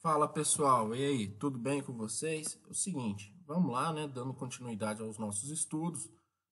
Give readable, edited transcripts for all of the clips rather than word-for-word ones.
Fala pessoal, e aí, tudo bem com vocês? É o seguinte, vamos lá, né, dando continuidade aos nossos estudos.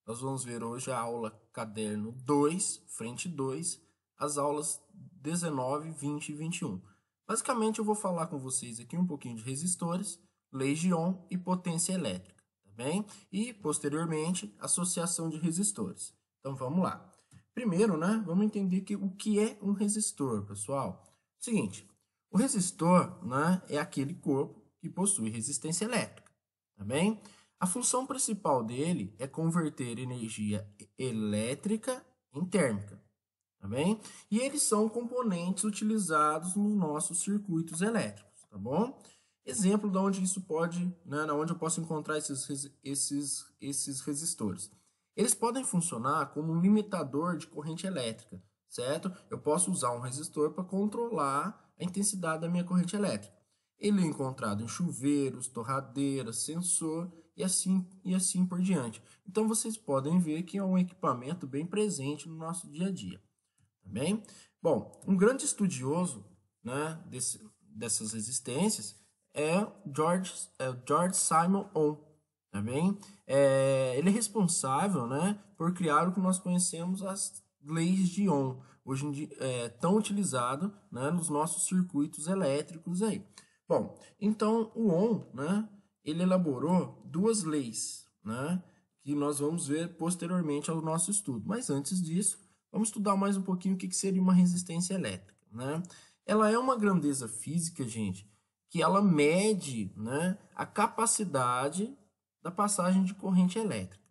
Nós vamos ver hoje a aula caderno 2, frente 2, as aulas 19, 20 e 21. Basicamente eu vou falar com vocês aqui um pouquinho de resistores, leis de Ohm e potência elétrica, tá bem? E posteriormente, associação de resistores. Então vamos lá. Primeiro, né, vamos entender o que é um resistor, pessoal. Seguinte, o resistor, né, é aquele corpo que possui resistência elétrica, tá bem? A função principal dele é converter energia elétrica em térmica, tá bem? E eles são componentes utilizados nos nossos circuitos elétricos, tá bom? Exemplo de onde isso pode, né, onde eu posso encontrar esses resistores. Eles podem funcionar como um limitador de corrente elétrica, certo? Eu posso usar um resistor para controlar a intensidade da minha corrente elétrica. Ele é encontrado em chuveiros, torradeiras, sensor e assim por diante. Então vocês podem ver que é um equipamento bem presente no nosso dia a dia. Tá bem? Bom, um grande estudioso, né, dessas resistências é George Simon Ohm. Tá bem? Ele é responsável, né, por criar o que nós conhecemos as leis de Ohm, hoje em dia tão utilizado, né, nos nossos circuitos elétricos aí. Bom, então o Ohm, né, ele elaborou duas leis, né, que nós vamos ver posteriormente ao nosso estudo. Mas antes disso, vamos estudar mais um pouquinho o que seria uma resistência elétrica, né? Ela é uma grandeza física, gente, que ela mede, né, a capacidade da passagem de corrente elétrica.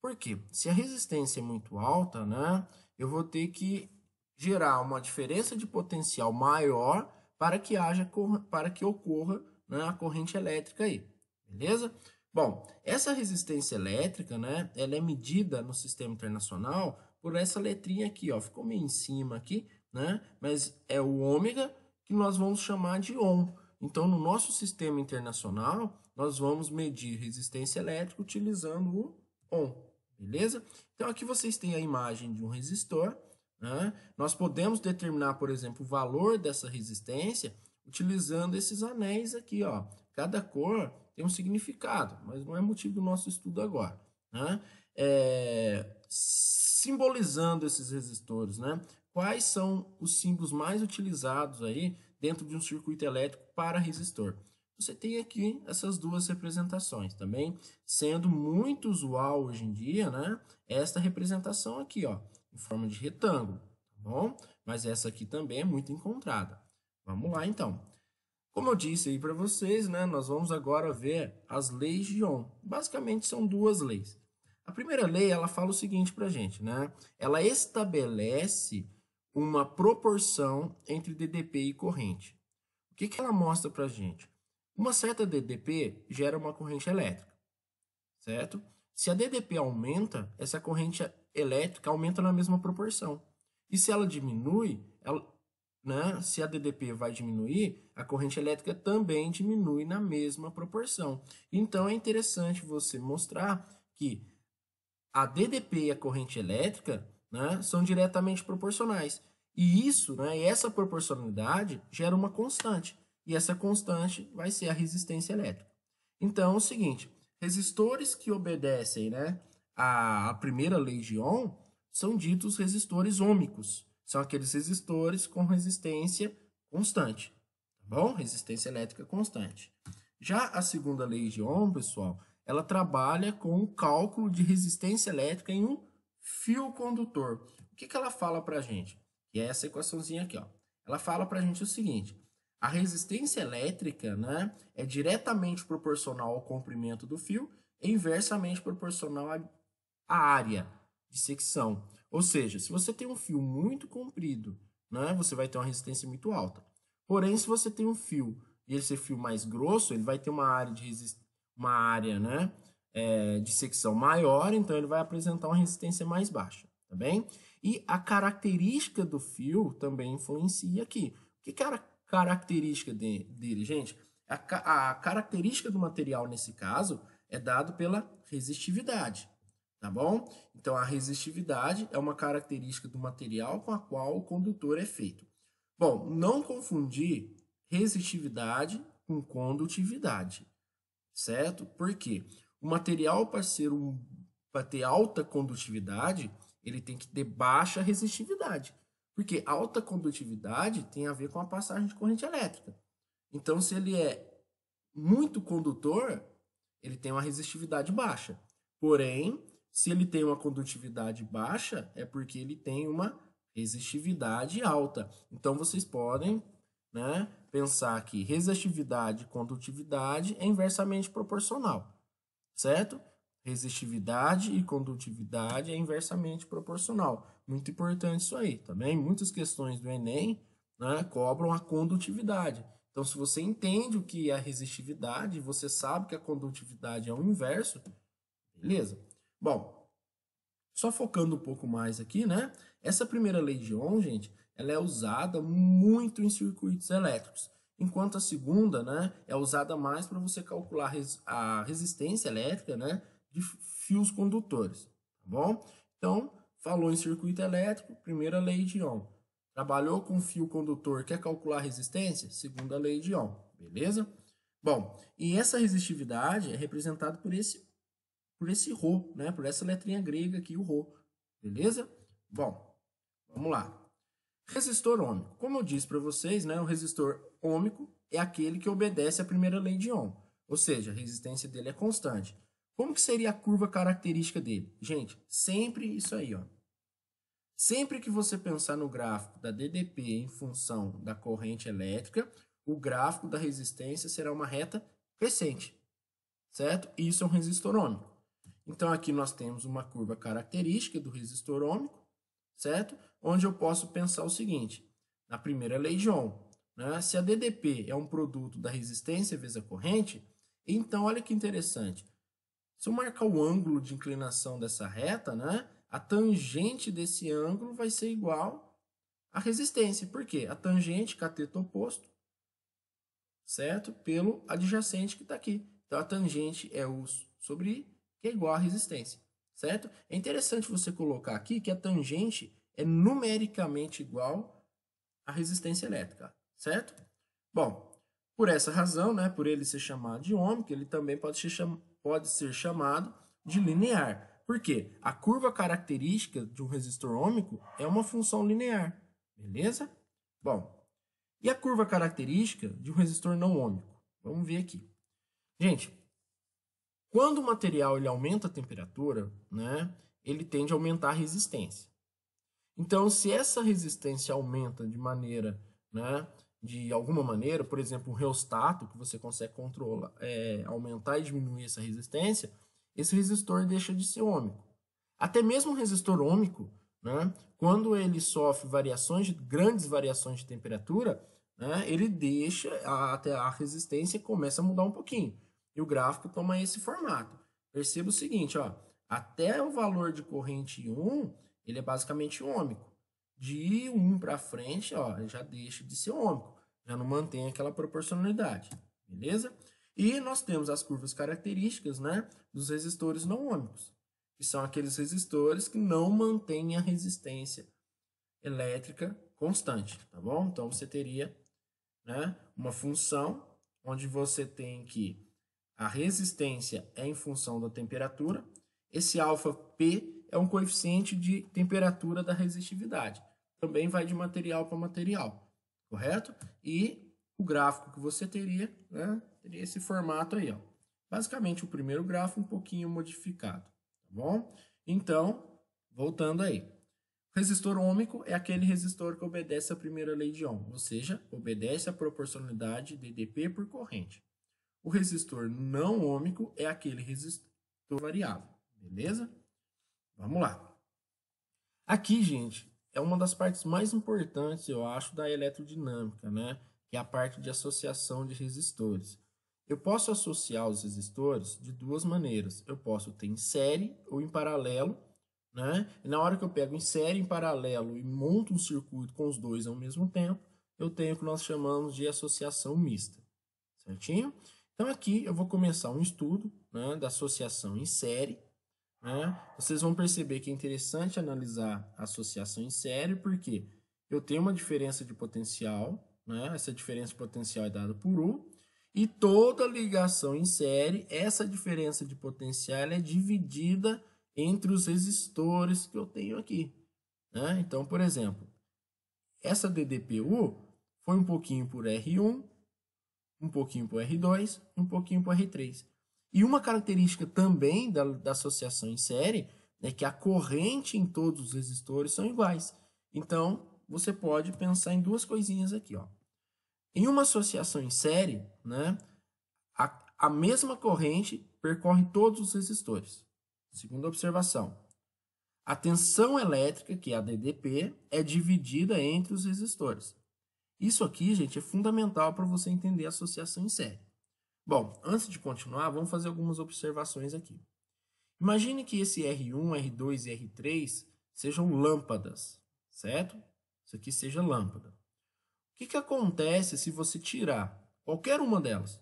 Por quê? Se a resistência é muito alta, né, eu vou ter que gerar uma diferença de potencial maior para que ocorra, né, a corrente elétrica aí, beleza? Bom, essa resistência elétrica, né, ela é medida no sistema internacional por essa letrinha aqui, ó, ficou meio em cima aqui, né, mas é o ômega que nós vamos chamar de Ohm. Então, no nosso sistema internacional, nós vamos medir resistência elétrica utilizando o Ohm, beleza? Então, aqui vocês têm a imagem de um resistor, né? Nós podemos determinar, por exemplo, o valor dessa resistência utilizando esses anéis aqui, ó. Cada cor tem um significado, mas não é motivo do nosso estudo agora, né? Simbolizando esses resistores, né? Quais são os símbolos mais utilizados aí dentro de um circuito elétrico para resistor? Você tem aqui essas duas representações também, sendo muito usual hoje em dia, né? Esta representação aqui, ó, em forma de retângulo, tá bom? Mas essa aqui também é muito encontrada. Vamos lá, então. Como eu disse aí para vocês, né? Nós vamos agora ver as leis de Ohm. Basicamente são duas leis. A primeira lei, ela fala o seguinte para a gente, né? Ela estabelece uma proporção entre DDP e corrente. O que ela mostra para a gente? Uma certa DDP gera uma corrente elétrica, certo? Se a DDP aumenta, essa corrente elétrica aumenta na mesma proporção. E se ela diminui, né, se a DDP vai diminuir, a corrente elétrica também diminui na mesma proporção. Então é interessante você mostrar que a DDP e a corrente elétrica, né, são diretamente proporcionais. E isso, né, essa proporcionalidade gera uma constante. E essa constante vai ser a resistência elétrica. Então, é o seguinte, resistores que obedecem, né, à primeira lei de Ohm são ditos resistores ômicos. São aqueles resistores com resistência constante. Tá bom? Resistência elétrica constante. Já a segunda lei de Ohm, pessoal, ela trabalha com o cálculo de resistência elétrica em um fio condutor. O que ela fala para a gente? Que é essa equaçãozinha aqui, ó. Ela fala para a gente o seguinte: a resistência elétrica, né, é diretamente proporcional ao comprimento do fio e inversamente proporcional à área de secção. Ou seja, se você tem um fio muito comprido, né, você vai ter uma resistência muito alta. Porém, se você tem um fio e esse fio mais grosso, ele vai ter uma área né, de secção maior, então ele vai apresentar uma resistência mais baixa, tá bem? E a característica do fio também influencia aqui. O que é a característica dele, gente? A característica do material, nesse caso, é dado pela resistividade, tá bom? Então, a resistividade é uma característica do material com a qual o condutor é feito. Bom, não confundir resistividade com condutividade, certo? Por quê? O material, para ter alta condutividade, ele tem que ter baixa resistividade. Porque alta condutividade tem a ver com a passagem de corrente elétrica. Então, se ele é muito condutor, ele tem uma resistividade baixa. Porém, se ele tem uma condutividade baixa, é porque ele tem uma resistividade alta. Então, vocês podem, né, pensar que resistividade e condutividade é inversamente proporcional, certo? Resistividade e condutividade é inversamente proporcional. Muito importante isso aí. Também muitas questões do Enem, né, cobram a condutividade. Então, se você entende o que é a resistividade, você sabe que a condutividade é o inverso, beleza? Bom, só focando um pouco mais aqui, né? Essa primeira lei de Ohm, gente, ela é usada muito em circuitos elétricos, enquanto a segunda, né, é usada mais para você calcular a resistência elétrica, né, de fios condutores, tá bom? Então, falou em circuito elétrico, primeira lei de Ohm. Trabalhou com fio condutor, quer calcular a resistência? Segunda lei de Ohm, beleza? Bom, e essa resistividade é representada por esse Rho, né? Por essa letrinha grega aqui, o Rho, beleza? Bom, vamos lá. Resistor ôhmico. Como eu disse para vocês, né, o resistor ôhmico é aquele que obedece à primeira lei de Ohm, ou seja, a resistência dele é constante. Como que seria a curva característica dele? Gente, sempre isso aí, ó. Sempre que você pensar no gráfico da DDP em função da corrente elétrica, o gráfico da resistência será uma reta crescente, certo? Isso é um resistor ôhmico. Então, aqui nós temos uma curva característica do resistor ôhmico, certo? Onde eu posso pensar o seguinte, na primeira lei de Ohm, né? Se a DDP é um produto da resistência vezes a corrente, então olha que interessante. Se eu marcar o ângulo de inclinação dessa reta, né? A tangente desse ângulo vai ser igual à resistência. Por quê? A tangente, cateto oposto, certo? Pelo adjacente que está aqui. Então, a tangente é U sobre I, que é igual à resistência, certo? É interessante você colocar aqui que a tangente é numericamente igual à resistência elétrica, certo? Bom, por essa razão, né, por ele ser chamado de ôhmico, ele também pode ser chamado de linear. Por quê? A curva característica de um resistor ôhmico é uma função linear, beleza? Bom, e a curva característica de um resistor não ôhmico? Vamos ver aqui. Gente, quando o material ele aumenta a temperatura, né, ele tende a aumentar a resistência. Então, se essa resistência aumenta de maneira, né, de alguma maneira, por exemplo, um reostato que você consegue controlar, aumentar e diminuir essa resistência, esse resistor deixa de ser ôhmico. Até mesmo um resistor ôhmico, né, quando ele sofre grandes variações de temperatura, né, ele deixa até a resistência começa a mudar um pouquinho. E o gráfico toma esse formato. Perceba o seguinte, ó, até o valor de corrente 1, ele é basicamente ôhmico. De 1 para frente, ó, já deixa de ser ôhmico, já não mantém aquela proporcionalidade, beleza? E nós temos as curvas características, né, dos resistores não ôhmicos, que são aqueles resistores que não mantêm a resistência elétrica constante, tá bom? Então, você teria, né, uma função onde você tem que a resistência é em função da temperatura, esse alfa P é um coeficiente de temperatura da resistividade. Também vai de material para material, correto? E o gráfico que você teria, né, teria esse formato aí, ó. Basicamente o primeiro gráfico um pouquinho modificado, tá bom? Então, voltando aí. Resistor ôhmico é aquele resistor que obedece à primeira lei de Ohm, ou seja, obedece à proporcionalidade DDP por corrente. O resistor não ôhmico é aquele resistor variável, beleza? Vamos lá. Aqui, gente, é uma das partes mais importantes, eu acho, da eletrodinâmica, né? Que é a parte de associação de resistores. Eu posso associar os resistores de duas maneiras. Eu posso ter em série ou em paralelo, né? E na hora que eu pego em série, em paralelo e monto um circuito com os dois ao mesmo tempo, eu tenho o que nós chamamos de associação mista, certinho? Então aqui eu vou começar um estudo, né, da associação em série, né? Vocês vão perceber que é interessante analisar a associação em série porque eu tenho uma diferença de potencial, né? Essa diferença de potencial é dada por U. E toda ligação em série, essa diferença de potencial ela é dividida entre os resistores que eu tenho aqui, né? Então, por exemplo, essa DDPU foi um pouquinho por R1, um pouquinho por R2 e um pouquinho por R3. E uma característica também da associação em série é que a corrente em todos os resistores são iguais. Então, você pode pensar em duas coisinhas aqui, ó. Em uma associação em série, né, a mesma corrente percorre todos os resistores. Segunda observação. A tensão elétrica, que é a DDP, é dividida entre os resistores. Isso aqui, gente, é fundamental para você entender a associação em série. Bom, antes de continuar, vamos fazer algumas observações aqui. Imagine que esse R1, R2 e R3 sejam lâmpadas, certo? Isso aqui seja lâmpada. O que acontece se você tirar qualquer uma delas?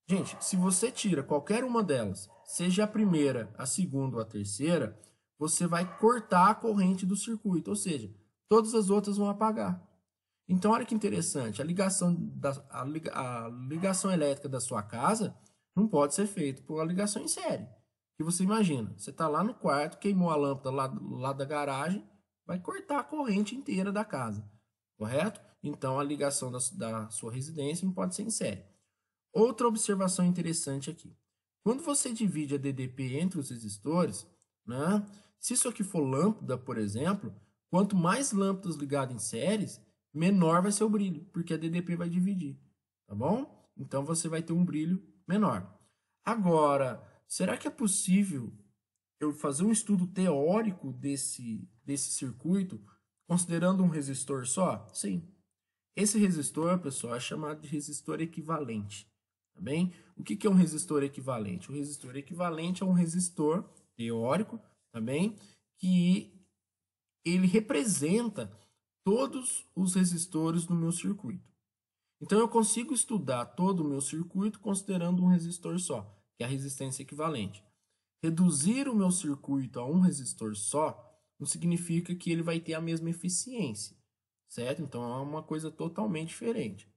Gente, se você tira qualquer uma delas, seja a primeira, a segunda ou a terceira, você vai cortar a corrente do circuito, ou seja, todas as outras vão apagar. Então, olha que interessante, a ligação elétrica da sua casa não pode ser feita por uma ligação em série. Que você imagina, você está lá no quarto, queimou a lâmpada lá da garagem, vai cortar a corrente inteira da casa, correto? Então, a ligação da sua residência não pode ser em série. Outra observação interessante aqui. Quando você divide a DDP entre os resistores, né, se isso aqui for lâmpada, por exemplo, quanto mais lâmpadas ligadas em séries, menor vai ser o brilho, porque a DDP vai dividir, tá bom? Então, você vai ter um brilho menor. Agora, será que é possível eu fazer um estudo teórico desse circuito, considerando um resistor só? Sim. Esse resistor, pessoal, é chamado de resistor equivalente. Tá bem? O que é um resistor equivalente? O resistor equivalente é um resistor teórico, tá bem? Que ele representa todos os resistores do meu circuito. Então, eu consigo estudar todo o meu circuito considerando um resistor só, que é a resistência equivalente. Reduzir o meu circuito a um resistor só não significa que ele vai ter a mesma eficiência, certo? Então, é uma coisa totalmente diferente.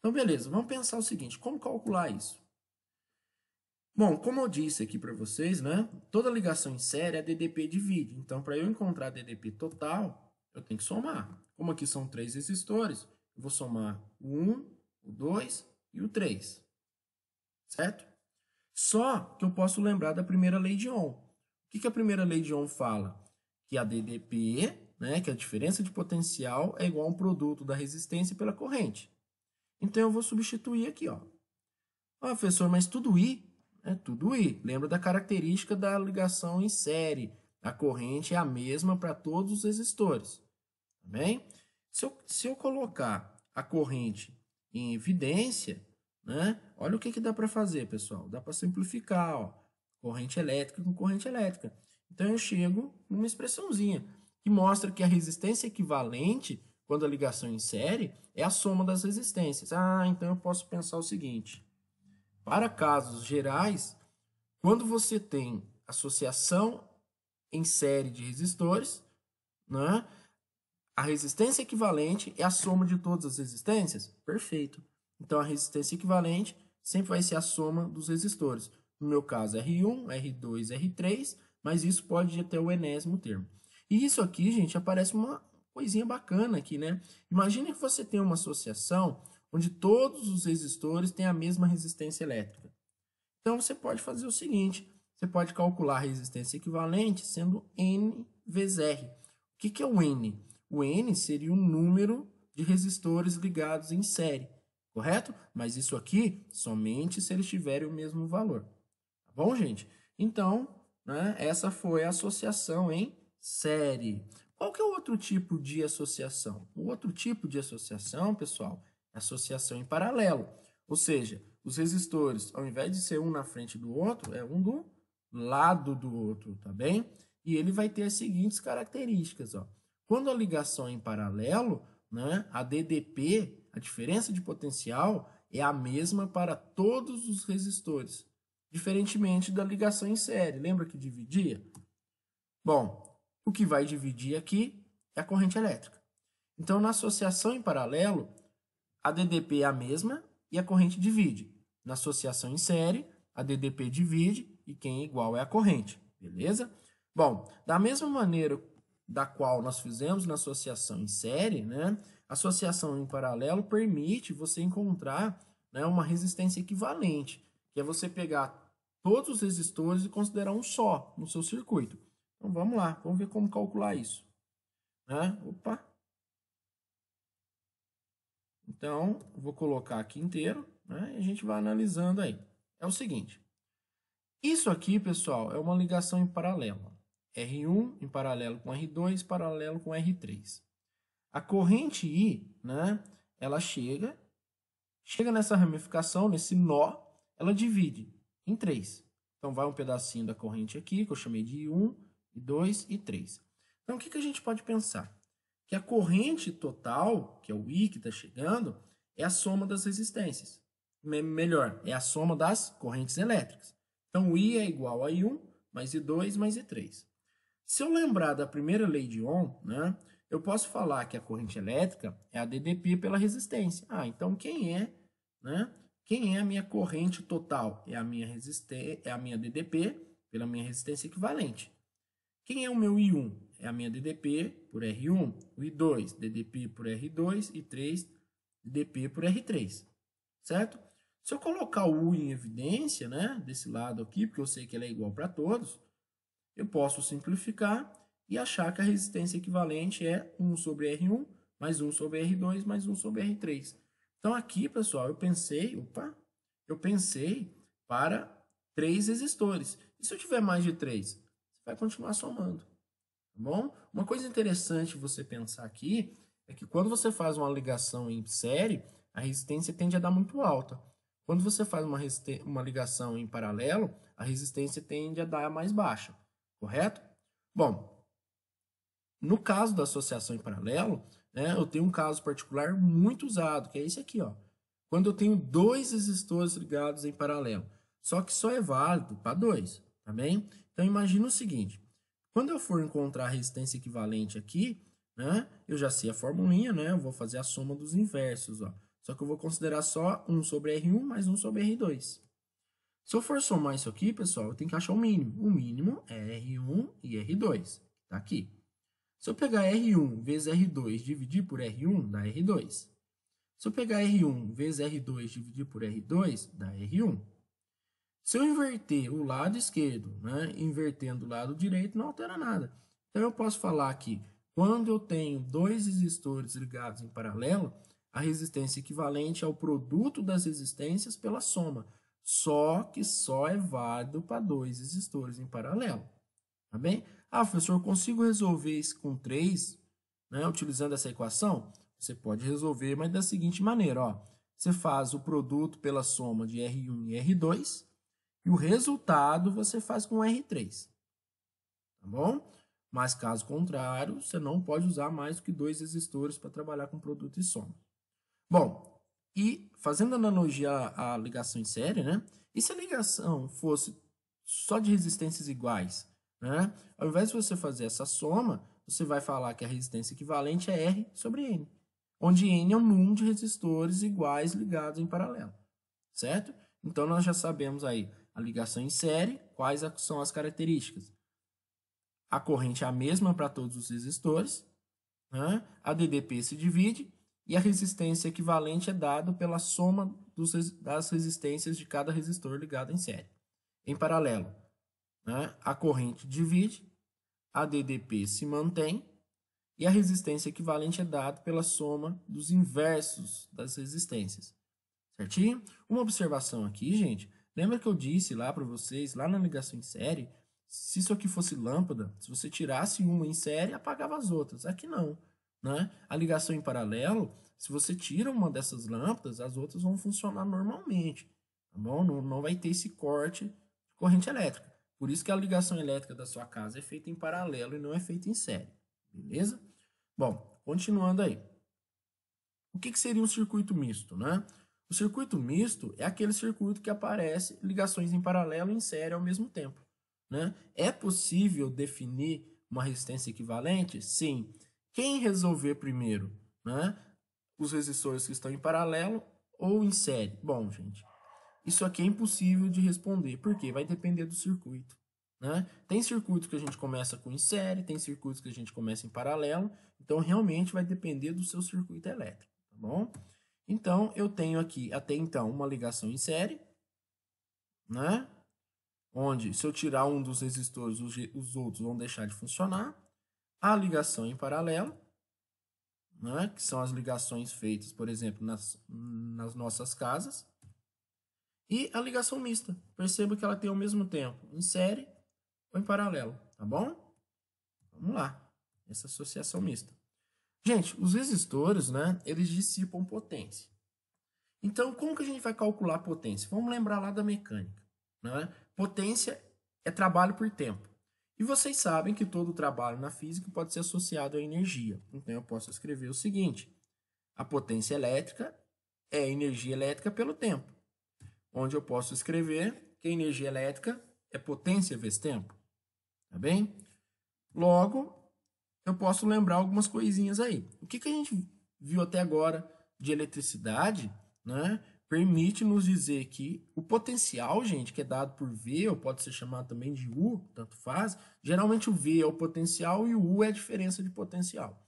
Então, beleza, vamos pensar o seguinte, como calcular isso? Bom, como eu disse aqui para vocês, né? Toda ligação em série, a DDP divide. Então, para eu encontrar a DDP total, eu tenho que somar. Como aqui são 3 resistores, eu vou somar o 1, o 2 e o 3. Certo? Só que eu posso lembrar da primeira lei de Ohm. O que a primeira lei de Ohm fala? Que a DDP, né, que a diferença de potencial é igual a um produto da resistência pela corrente. Então, eu vou substituir aqui, ó. Ah, professor, mas tudo I? É tudo I. Lembra da característica da ligação em série. A corrente é a mesma para todos os resistores. Tá bem? Se eu colocar a corrente em evidência, né? Olha o que dá para fazer, pessoal. Dá para simplificar, ó. Corrente elétrica com corrente elétrica. Então, eu chego numa expressãozinha que mostra que a resistência equivalente, quando a ligação em série, é a soma das resistências. Ah, então eu posso pensar o seguinte. Para casos gerais, quando você tem associação em série de resistores, né, a resistência equivalente é a soma de todas as resistências? Perfeito. Então, a resistência equivalente sempre vai ser a soma dos resistores. No meu caso, R1, R2, R3, mas isso pode ir até o enésimo termo. E isso aqui, gente, aparece uma coisinha bacana aqui, né? Imagine que você tem uma associação onde todos os resistores têm a mesma resistência elétrica. Então, você pode fazer o seguinte, você pode calcular a resistência equivalente sendo N vezes R. O que é o N? O N seria o número de resistores ligados em série, correto? Mas isso aqui somente se eles tiverem o mesmo valor. Tá bom, gente? Então, né, essa foi a associação em série. Qual que é o outro tipo de associação? O outro tipo de associação, pessoal, é associação em paralelo. Ou seja, os resistores, ao invés de ser um na frente do outro, é um do lado do outro, tá bem? E ele vai ter as seguintes características, ó. Quando a ligação é em paralelo, né, a DDP, a diferença de potencial, é a mesma para todos os resistores, diferentemente da ligação em série. Lembra que dividia? Bom, o que vai dividir aqui é a corrente elétrica. Então, na associação em paralelo, a DDP é a mesma e a corrente divide. Na associação em série, a DDP divide e quem é igual é a corrente, beleza? Bom, da mesma maneira da qual nós fizemos na associação em série, né? A associação em paralelo permite você encontrar, né, uma resistência equivalente, que é você pegar todos os resistores e considerar um só no seu circuito. Então vamos lá, vamos ver como calcular isso. Né? Opa! Então, vou colocar aqui inteiro, né? E a gente vai analisando aí. É o seguinte. Isso aqui, pessoal, é uma ligação em paralelo. R1 em paralelo com R2, paralelo com R3. A corrente I, né? Ela chega nessa ramificação, nesse nó, ela divide em 3. Então, vai um pedacinho da corrente aqui, que eu chamei de I1, I2 e 3. Então, o que a gente pode pensar? Que a corrente total, que é o I que está chegando, é a soma das resistências. Melhor, é a soma das correntes elétricas. Então, o I é igual a I1 mais I2 mais I3. Se eu lembrar da primeira lei de Ohm, né, eu posso falar que a corrente elétrica é a DDP pela resistência. Então quem é, né? Quem é a minha corrente total? É a minha DDP pela minha resistência equivalente. Quem é o meu I1? É a minha DDP por R1, o I2, DDP por R2 e 3, DDP por R3, certo? Se eu colocar o U em evidência, né, desse lado aqui, porque eu sei que ela é igual para todos, eu posso simplificar e achar que a resistência equivalente é 1 sobre R1 mais 1 sobre R2 mais 1 sobre R3. Então aqui, pessoal, eu pensei para 3 resistores. E se eu tiver mais de 3? Você vai continuar somando, tá bom? Uma coisa interessante você pensar aqui é que quando você faz uma ligação em série, a resistência tende a dar muito alta. Quando você faz uma ligação em paralelo, a resistência tende a dar mais baixa. Correto? Bom, no caso da associação em paralelo, né, eu tenho um caso particular muito usado, que é esse aqui, ó. Quando eu tenho 2 resistores ligados em paralelo, só que só é válido para 2, tá bem? Então, imagina o seguinte, quando eu for encontrar a resistência equivalente aqui, né, eu já sei a formulinha, né, eu vou fazer a soma dos inversos, ó. Só que eu vou considerar só 1 sobre R1 mais 1 sobre R2. Se eu for somar isso aqui, pessoal, eu tenho que achar o mínimo. O mínimo é R1 e R2. Tá aqui. Se eu pegar R1 vezes R2 dividir por R1, dá R2. Se eu pegar R1 vezes R2 dividir por R2, dá R1. Se eu inverter o lado esquerdo, né, invertendo o lado direito, não altera nada. Então, eu posso falar que quando eu tenho 2 resistores ligados em paralelo, a resistência equivalente ao produto das resistências pela soma. Só que só é válido para 2 resistores em paralelo. Tá bem? Professor, eu consigo resolver isso com 3, né, utilizando essa equação? Você pode resolver, mas da seguinte maneira, ó. Você faz o produto pela soma de R1 e R2, e o resultado você faz com R3. Tá bom? Mas caso contrário, você não pode usar mais do que 2 resistores para trabalhar com produto e soma. Bom, e fazendo analogia à ligação em série, né? E se a ligação fosse só de resistências iguais, né? Ao invés de você fazer essa soma, você vai falar que a resistência equivalente é R sobre N, onde N é o número de resistores iguais ligados em paralelo, certo? Então, nós já sabemos aí a ligação em série, quais são as características. A corrente é a mesma para todos os resistores, né? A DDP se divide e a resistência equivalente é dada pela soma das resistências de cada resistor ligado em série. Em paralelo, né? A corrente divide, a DDP se mantém e a resistência equivalente é dada pela soma dos inversos das resistências. Certinho? Uma observação aqui, gente. Lembra que eu disse lá para vocês, lá na ligação em série, se isso aqui fosse lâmpada, se você tirasse uma em série, apagava as outras. Aqui não, né? A ligação em paralelo, se você tira uma dessas lâmpadas, as outras vão funcionar normalmente, tá bom? Não vai ter esse corte de corrente elétrica. Por isso que a ligação elétrica da sua casa é feita em paralelo e não é feita em série, beleza? Bom, continuando aí. O que seria um circuito misto, né? O circuito misto é aquele circuito que aparece ligações em paralelo e em série ao mesmo tempo, né? É possível definir uma resistência equivalente? Sim. Quem resolver primeiro, né? os resistores que estão em paralelo ou em série? Bom, gente, isso aqui é impossível de responder, porque vai depender do circuito, né? Tem circuitos que a gente começa com em série, tem circuitos que a gente começa em paralelo, então realmente vai depender do seu circuito elétrico, tá bom? Então, eu tenho aqui até então uma ligação em série, né? Onde, se eu tirar um dos resistores, os outros vão deixar de funcionar. A ligação em paralelo, né? Que são as ligações feitas, por exemplo, nas nossas casas. E a ligação mista. Perceba que ela tem ao mesmo tempo em série ou em paralelo, tá bom? Vamos lá, essa associação mista. Gente, os resistores, né, eles dissipam potência. Então, como que a gente vai calcular a potência? Vamos lembrar lá da mecânica, né? Potência é trabalho por tempo. E vocês sabem que todo trabalho na física pode ser associado à energia. Então, eu posso escrever o seguinte: a potência elétrica é a energia elétrica pelo tempo. Onde eu posso escrever que a energia elétrica é potência vezes tempo. Tá bem? Logo, eu posso lembrar algumas coisinhas aí. O que a gente viu até agora de eletricidade, né, permite nos dizer que o potencial, gente, que é dado por V, ou pode ser chamado também de U, tanto faz, geralmente o V é o potencial e o U é a diferença de potencial.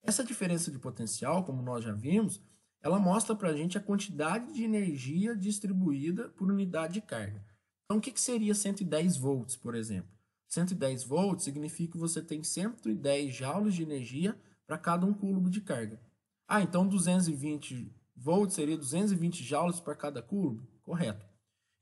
Essa diferença de potencial, como nós já vimos, ela mostra para a gente a quantidade de energia distribuída por unidade de carga. Então, o que seria 110 volts, por exemplo? 110 volts significa que você tem 110 joules de energia para cada 1 coulomb de carga. Ah, então 220 volts seria 220 joules para cada coulomb? Correto.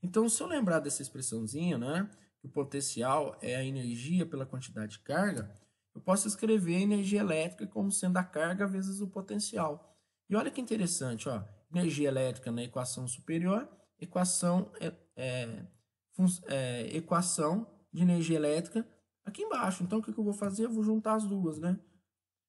Então, se eu lembrar dessa expressãozinha, né, que o potencial é a energia pela quantidade de carga, eu posso escrever a energia elétrica como sendo a carga vezes o potencial. E olha que interessante, ó, energia elétrica na equação superior, equação de energia elétrica aqui embaixo. Então, o que eu vou fazer? Eu vou juntar as duas, né?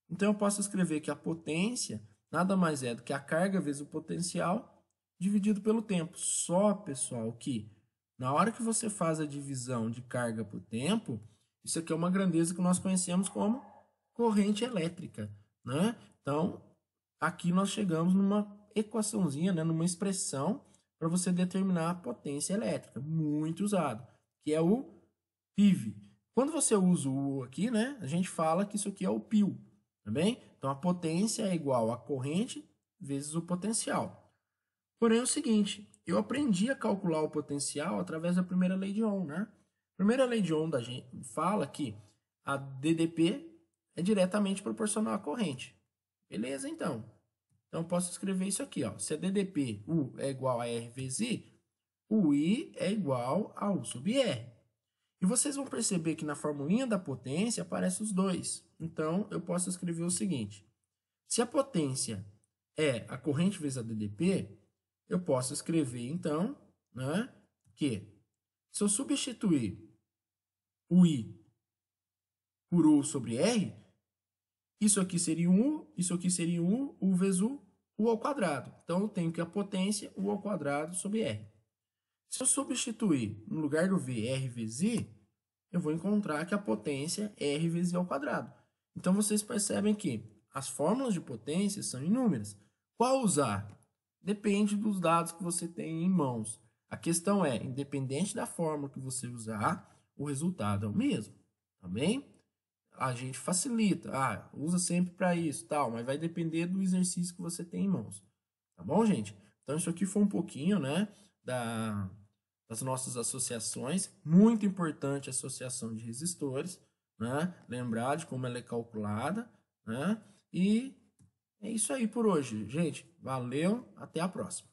Então, eu posso escrever que a potência nada mais é do que a carga vezes o potencial dividido pelo tempo. Só, pessoal, que na hora que você faz a divisão de carga por tempo, isso aqui é uma grandeza que nós conhecemos como corrente elétrica, né? Então, aqui nós chegamos numa equaçãozinha, né? Numa expressão para você determinar a potência elétrica, muito usado, que é o PIV. Quando você usa o U aqui, né? A gente fala que isso aqui é o pio, tá bem? Então, a potência é igual a corrente vezes o potencial. Porém, é o seguinte, eu aprendi a calcular o potencial através da primeira lei de Ohm, né? A primeira lei de Ohm da gente fala que a DDP é diretamente proporcional à corrente. Beleza, então. Então, eu posso escrever isso aqui, ó. Se a DDP, U, é igual a R vezes I, o I é igual a U sobre R. E vocês vão perceber que na formulinha da potência aparecem os dois. Então, eu posso escrever o seguinte. Se a potência é a corrente vezes a DDP, eu posso escrever, então, né, que se eu substituir o I por U sobre R, isso aqui seria um U, isso aqui seria um U vezes U ao quadrado. Então, eu tenho que a potência U ao quadrado sobre R. Se eu substituir, no lugar do V, R vezes I, eu vou encontrar que a potência é R vezes I ao quadrado. Então, vocês percebem que as fórmulas de potência são inúmeras. Qual usar? Depende dos dados que você tem em mãos. A questão é, independente da fórmula que você usar, o resultado é o mesmo, tá bem? A gente facilita, usa sempre para isso, tal, mas vai depender do exercício que você tem em mãos, tá bom, gente? Então, isso aqui foi um pouquinho, né, das nossas associações. Muito importante a associação de resistores, né? Lembrar de como ela é calculada, né? E é isso aí por hoje, gente. Valeu, até a próxima.